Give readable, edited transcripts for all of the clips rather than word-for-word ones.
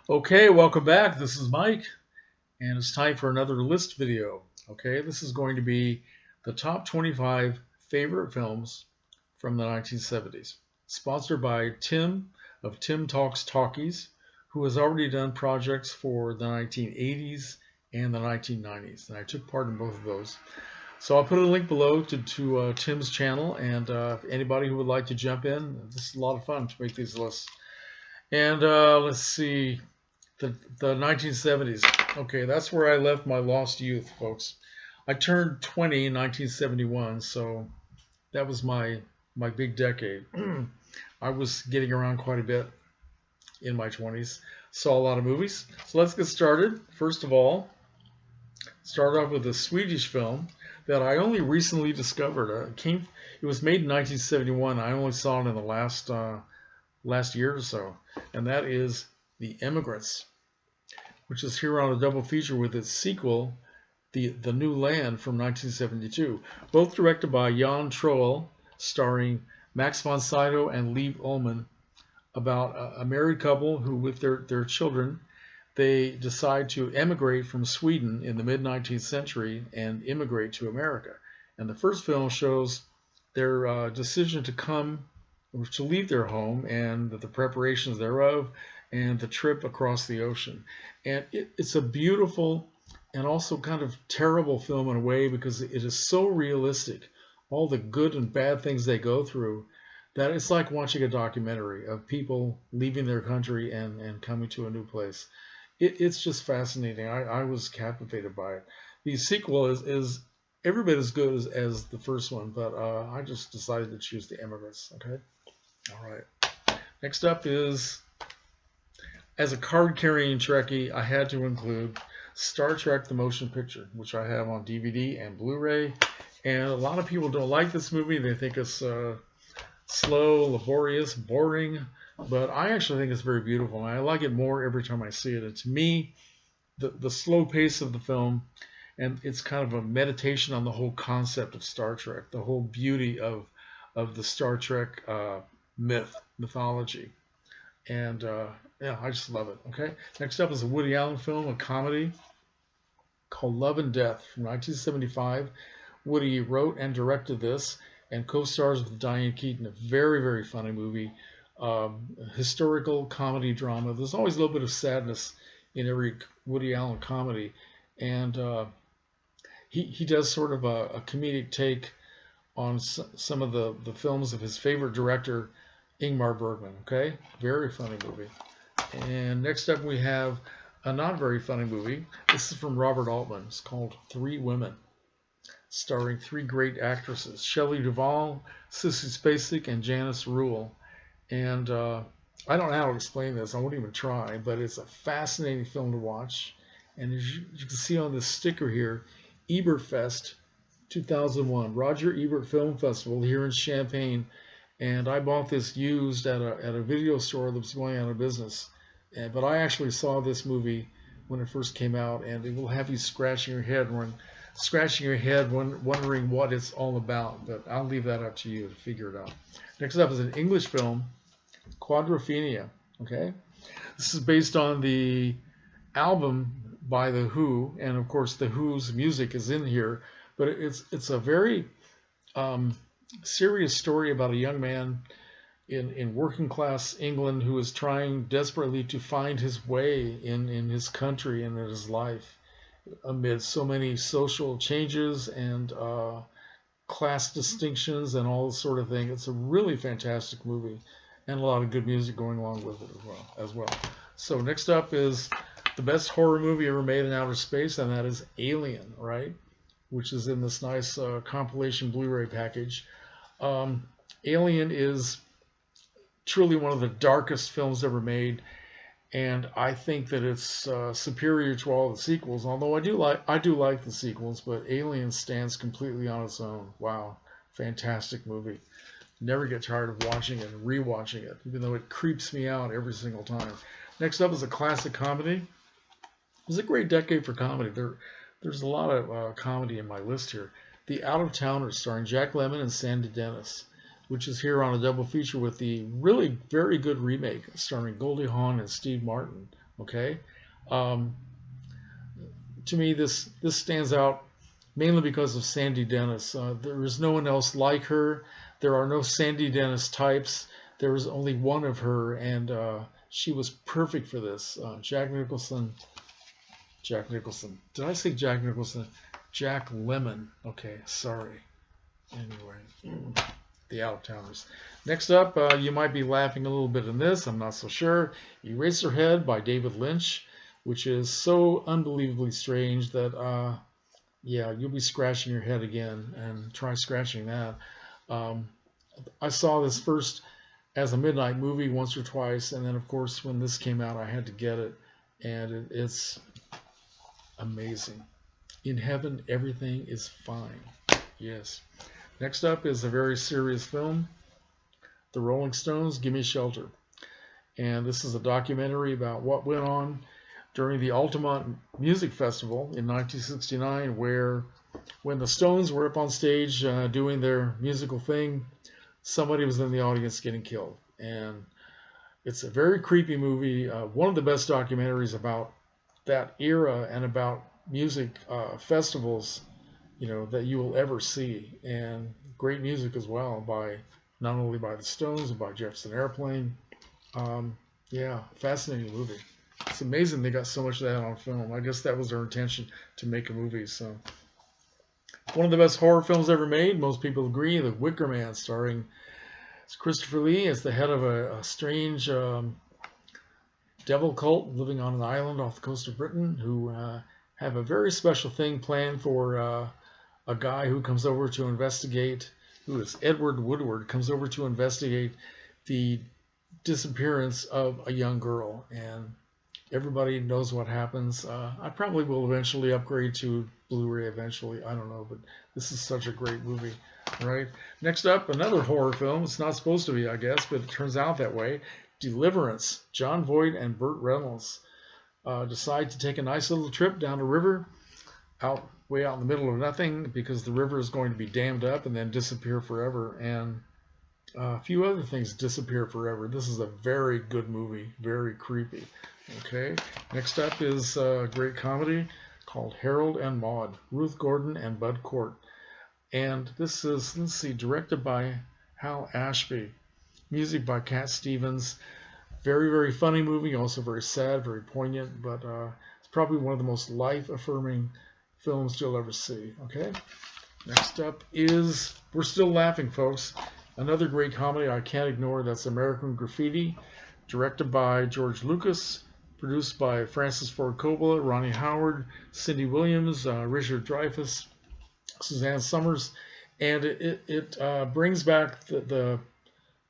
Okay, welcome back. This is Mike, and it's time for another list video. Okay, this is going to be the top 25 favorite films from the 1970s, sponsored by Tim of Tim Talks Talkies, who has already done projects for the 1980s and the 1990s, and I took part in both of those. So I'll put a link below to Tim's channel, and anybody who would like to jump in, this is a lot of fun to make these lists. And let's see, the 1970s. Okay, that's where I left my lost youth, folks. I turned 20 in 1971, so that was my big decade. I was getting around quite a bit in my 20s. Saw a lot of movies. So let's get started. First of all, start off with a Swedish film that I only recently discovered. It was made in 1971. I only saw it in the last year or so, and that is The Immigrants, which is here on a double feature with its sequel, The New Land from 1972, both directed by Jan Troell, starring Max von Sydow and Liv Ullmann, about a married couple who, with their children, they decide to emigrate from Sweden in the mid-19th century and immigrate to America. And the first film shows their decision to leave their home and the preparations thereof and the trip across the ocean. And it's a beautiful and also kind of terrible film in a way because it is so realistic, all the good and bad things they go through, that it's like watching a documentary of people leaving their country and coming to a new place. It's just fascinating. I was captivated by it. The sequel is every bit as good as the first one, but I just decided to choose The Immigrants. Okay? All right. Next up is, as a card-carrying Trekkie, I had to include Star Trek: The Motion Picture, which I have on DVD and Blu-ray. And a lot of people don't like this movie. They think it's slow, laborious, boring. But I actually think it's very beautiful. And I like it more every time I see it. And to me, the slow pace of the film, and it's kind of a meditation on the whole concept of Star Trek, the whole beauty of the Star Trek mythology. And yeah, I just love it. Okay. Next up is a Woody Allen film, a comedy called Love and Death from 1975. Woody wrote and directed this and co-stars with Diane Keaton. A very, very funny movie. Historical comedy drama. There's always a little bit of sadness in every Woody Allen comedy. And he does sort of a comedic take on some of the films of his favorite director, Ingmar Bergman. Okay, very funny movie. And next up we have a not very funny movie. This is from Robert Altman. It's called Three Women, starring three great actresses: Shelley Duvall, Sissy Spacek, and Janice Rule. And I don't know how to explain this. I won't even try, but it's a fascinating film to watch. And as you can see on this sticker here, Ebertfest 2001, Roger Ebert Film Festival here in Champaign. And I bought this used at a video store that was going out of business. But I actually saw this movie when it first came out, and it will have you scratching your head wondering what it's all about. But I'll leave that up to you to figure it out. Next up is an English film, Quadrophenia. Okay, this is based on the album by The Who, and of course The Who's music is in here. But it's a very serious story about a young man in working class England who is trying desperately to find his way in his country and in his life amid so many social changes and class distinctions and all this sort of thing. It's a really fantastic movie and a lot of good music going along with it as well. So next up is the best horror movie ever made in outer space, and that is Alien, right? Which is in this nice compilation Blu-ray package. Alien is truly one of the darkest films ever made, and I think that it's superior to all the sequels. Although I do like the sequels, but Alien stands completely on its own. Wow, fantastic movie. Never get tired of watching it and rewatching it, even though it creeps me out every single time. Next up is a classic comedy. It was a great decade for comedy. There's a lot of comedy in my list here. The Out of Towners, starring Jack Lemmon and Sandy Dennis, which is here on a double feature with the really very good remake starring Goldie Hawn and Steve Martin Okay, um, to me this stands out mainly because of Sandy Dennis. There is no one else like her. There are no Sandy Dennis types. There was only one of her, and she was perfect for this. Jack Nicholson. Jack Nicholson. Did I say Jack Nicholson? Jack Lemmon. Okay, sorry. Anyway, the Out-of-Towners. Next up, you might be laughing a little bit in this. I'm not so sure. Eraserhead by David Lynch, which is so unbelievably strange that yeah, you'll be scratching your head again, and try scratching that. Um, I saw this first as a midnight movie once or twice, and then of course when this came out, I had to get it, and it's amazing. In heaven, everything is fine. Yes. Next up is a very serious film, The Rolling Stones, Gimme Shelter. And this is a documentary about what went on during the Altamont Music Festival in 1969, where when the Stones were up on stage doing their musical thing, somebody was in the audience getting killed. And it's a very creepy movie, one of the best documentaries about that era and about music festivals, you know, that you will ever see. And great music as well, by not only by the Stones but by Jefferson Airplane. Yeah, fascinating movie. It's amazing they got so much of that on film. I guess that was their intention, to make a movie. So, one of the best horror films ever made. Most people agree. The Wicker Man, starring Christopher Lee as the head of a strange devil cult living on an island off the coast of Britain, who have a very special thing planned for a guy who comes over to investigate, who is Edward Woodward, comes over to investigate the disappearance of a young girl. And everybody knows what happens. I probably will eventually upgrade to Blu-ray eventually. I don't know, but this is such a great movie, right? Next up, another horror film. It's not supposed to be, I guess, but it turns out that way. Deliverance. John Voight and Burt Reynolds decide to take a nice little trip down a river, way out in the middle of nothing, because the river is going to be dammed up and then disappear forever. And a few other things disappear forever. This is a very good movie, very creepy. Okay, next up is a great comedy called Harold and Maude, Ruth Gordon and Bud Cort. And this is, let's see, directed by Hal Ashby, music by Cat Stevens. Very, very funny movie, also very sad, very poignant, but it's probably one of the most life-affirming films you'll ever see. Okay, next up is, we're still laughing, folks, another great comedy I can't ignore. That's American Graffiti, directed by George Lucas, produced by Francis Ford Coppola, Ronnie Howard, Cindy Williams, Richard Dreyfuss, Suzanne Summers, and it brings back the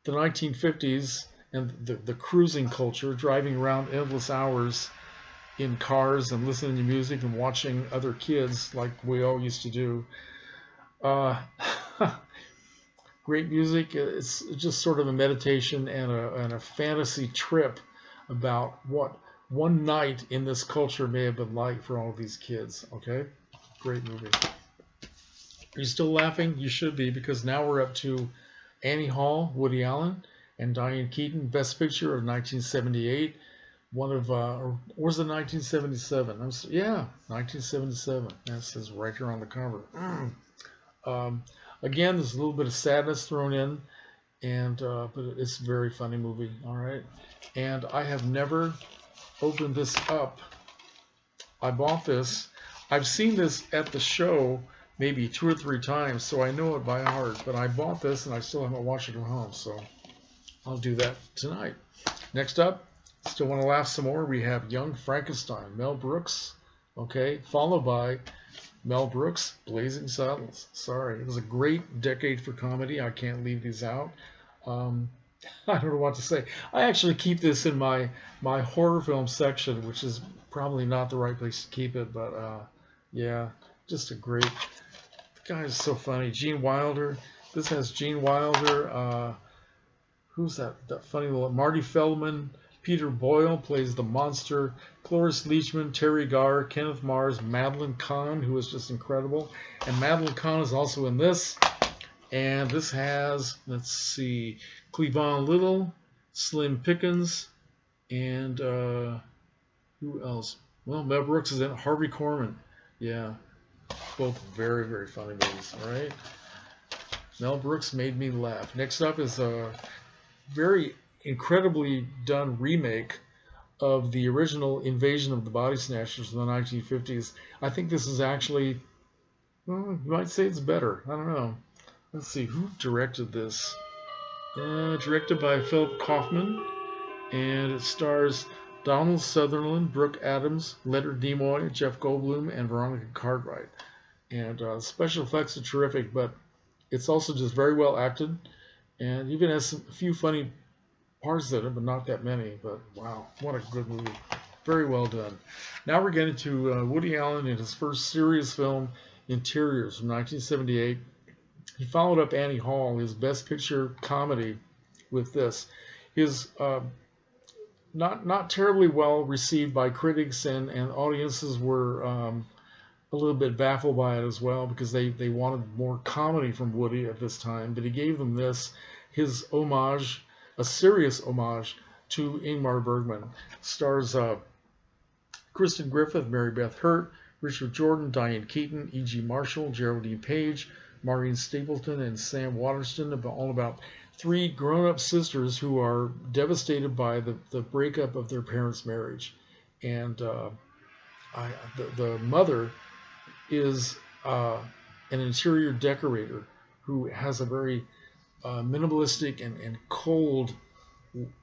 1950s and the cruising culture, driving around endless hours in cars and listening to music and watching other kids like we all used to do. Great music. It's just sort of a meditation and a fantasy trip about what one night in this culture may have been like for all of these kids. Okay, great movie. Are you still laughing? You should be, because now we're up to Annie Hall, Woody Allen, and Diane Keaton, Best Picture of 1978. One of, or was it 1977? Yeah, 1977. That says right here on the cover. Again, there's a little bit of sadness thrown in, and but it's a very funny movie. All right, and I have never opened this up. I bought this. I've seen this at the show maybe 2 or 3 times, so I know it by heart. But I bought this, and I still haven't watched it at home, so I'll do that tonight. Next up, still want to laugh some more, we have Young Frankenstein, Mel Brooks, okay, followed by Mel Brooks, Blazing Saddles. Sorry, it was a great decade for comedy. I can't leave these out. I don't know what to say. I actually keep this in my horror film section, which is probably not the right place to keep it, but yeah, just a great, the guy is so funny. Gene Wilder. This has Gene Wilder. Who's that funny little, Marty Feldman. Peter Boyle plays the monster. Cloris Leachman, Terry Garr, Kenneth Mars, Madeline Kahn, who is just incredible. And Madeline Kahn is also in this. And this has, let's see, Cleavon Little, Slim Pickens, and Who else? Well, Mel Brooks is in it. Harvey Korman. Yeah, both very, very funny movies. All right. Mel Brooks made me laugh. Next up is a very incredibly done remake of the original Invasion of the Body Snatchers from the 1950s. I think this is actually, well, you might say it's better. I don't know. Let's see, who directed this? Directed by Philip Kaufman, and it stars Donald Sutherland, Brooke Adams, Leonard Nimoy, Jeff Goldblum, and Veronica Cartwright. And special effects are terrific, but it's also just very well acted, and even has a few funny parts in it, but not that many. But wow, what a good movie. Very well done. Now we're getting to Woody Allen in his first serious film, Interiors, from 1978. He followed up Annie Hall, his Best Picture comedy, with this. His not terribly well received by critics, and audiences were a little bit baffled by it as well, because they wanted more comedy from Woody at this time. But he gave them this, his homage, a serious homage to Ingmar Bergman. Stars Kristen Griffith, Mary Beth Hurt, Richard Jordan, Diane Keaton, E.G. Marshall, Geraldine Page, Maureen Stapleton, and Sam Waterston, all about three grown-up sisters who are devastated by the breakup of their parents' marriage. And the mother is an interior decorator who has a very minimalistic and cold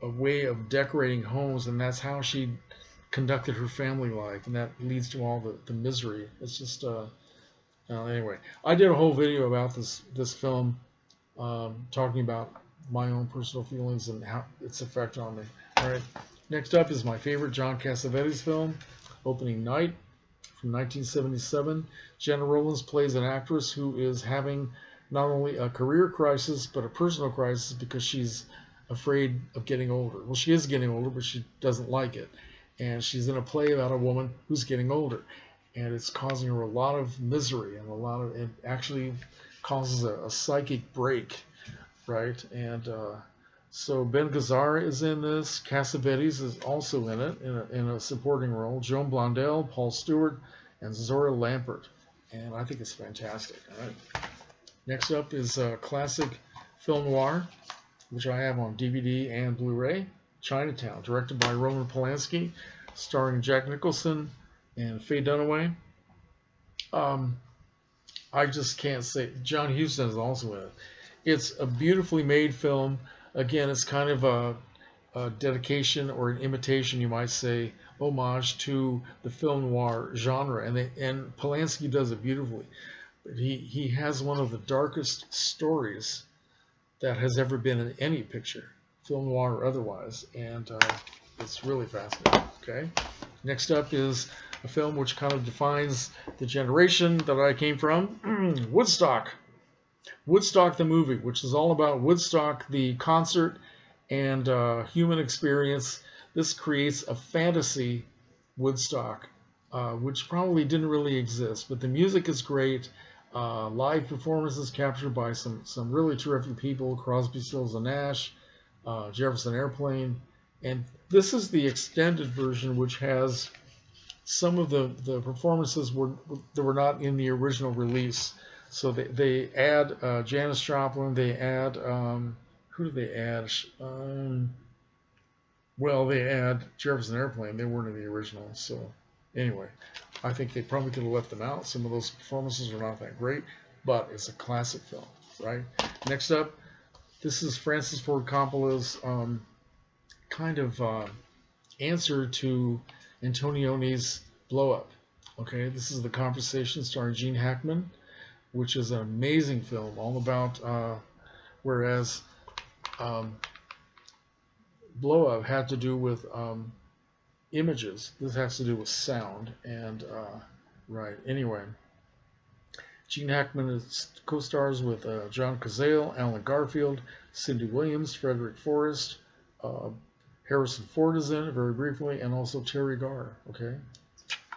way of decorating homes, and that's how she conducted her family life, and that leads to all the misery. It's just anyway, I did a whole video about this film, talking about my own personal feelings and how its effect on me. All right, next up is my favorite John Cassavetes film, Opening Night, from 1977. Jenna Rollins plays an actress who is having not only a career crisis but a personal crisis because she's afraid of getting older. Well, she is getting older, but she doesn't like it. And she's in a play about a woman who's getting older, and it's causing her a lot of misery, and it actually causes a psychic break, right? And so Ben Gazzara is in this. Cassavetes is also in it in a supporting role. Joan Blondell, Paul Stewart, and Zora Lampert, and I think it's fantastic. All right. Next up is a classic film noir, which I have on DVD and Blu-ray. Chinatown, directed by Roman Polanski, starring Jack Nicholson and Faye Dunaway. I just can't say. John Huston is also in it. It's a beautifully made film. Again, it's kind of a dedication, or an imitation, you might say, homage to the film noir genre, and Polanski does it beautifully. But he has one of the darkest stories that has ever been in any picture, film noir or otherwise, and it's really fascinating. Okay, next up is a film which kind of defines the generation that I came from, Woodstock. Woodstock the movie, which is all about Woodstock the concert and human experience. This creates a fantasy Woodstock, which probably didn't really exist, but the music is great. Live performances captured by some really terrific people, Crosby, Stills and Nash, Jefferson Airplane, and this is the extended version, which has some of the performances that were not in the original release. So they add Janis Joplin, they add who do they add? Well, they add Jefferson Airplane. They weren't in the original, so anyway, I think they probably could have left them out. Some of those performances are not that great, but it's a classic film, right? Next up, this is Francis Ford Coppola's kind of answer to Antonioni's Blow Up. Okay, this is The Conversation, starring Gene Hackman, which is an amazing film, all about whereas Blow Up had to do with images. This has to do with sound, and right. Anyway, Gene Hackman co-stars with John Cazale, Alan Garfield, Cindy Williams, Frederick Forrest, Harrison Ford is in it very briefly, and also Terry Garr. Okay,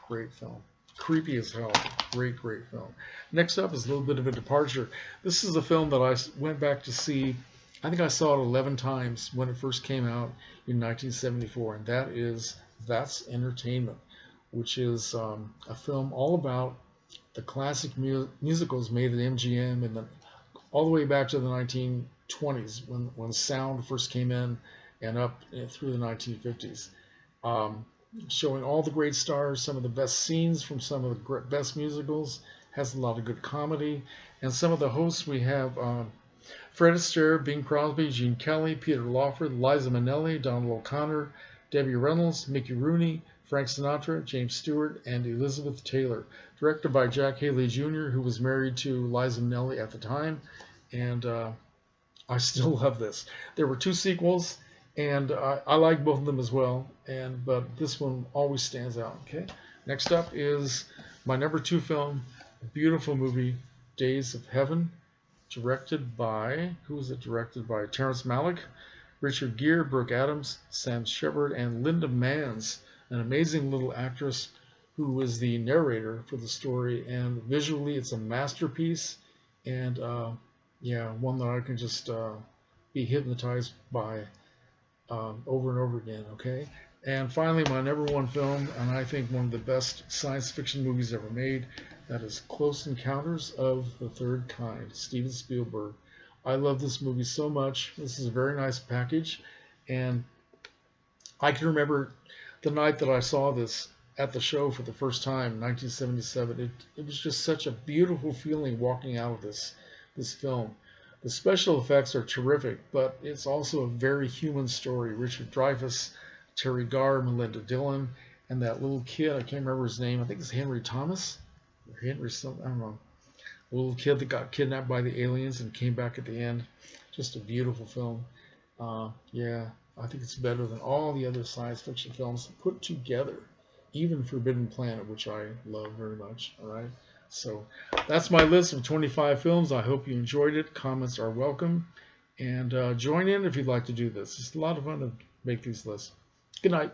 great film. Creepy as hell. Great film. Next up is a little bit of a departure. This is a film that I went back to see. I think I saw it 11 times when it first came out in 1974, and that is That's Entertainment, which is a film all about the classic musicals made at MGM and all the way back to the 1920s when sound first came in and up through the 1950s. Um, Showing all the great stars, some of the best scenes from some of the best musicals, has a lot of good comedy. And some of the hosts we have Fred Astaire, Bing Crosby, Gene Kelly, Peter Lawford, Liza Minnelli, Donald O'Connor, Debbie Reynolds, Mickey Rooney, Frank Sinatra, James Stewart, and Elizabeth Taylor. Directed by Jack Haley Jr., who was married to Liza Minnelli at the time. And I still love this. There were 2 sequels, and I like both of them as well. But this one always stands out. Okay. Next up is my number 2 film, a beautiful movie, Days of Heaven, directed by Directed by Terrence Malick, Richard Gere, Brooke Adams, Sam Shepard, and Linda Manns, an amazing little actress who is the narrator for the story. And visually, it's a masterpiece, and one that I can just be hypnotized by over and over again. Okay. And finally, my number 1 film, and I think one of the best science fiction movies ever made, that is Close Encounters of the Third Kind, Steven Spielberg. I love this movie so much. This is a very nice package, and I can remember the night that I saw this at the show for the first time, 1977. It was just such a beautiful feeling walking out of this film. The special effects are terrific, but it's also a very human story. Richard Dreyfuss, Terry Garr, Melinda Dillon, and that little kid, I can't remember his name, I think it's Henry Thomas, or Henry something, I don't know. A little kid that got kidnapped by the aliens and came back at the end. Just a beautiful film. I think it's better than all the other science fiction films put together, even Forbidden Planet, which I love very much. All right. So that's my list of 25 films. I hope you enjoyed it. Comments are welcome. And join in if you'd like to do this. It's a lot of fun to make these lists. Good night.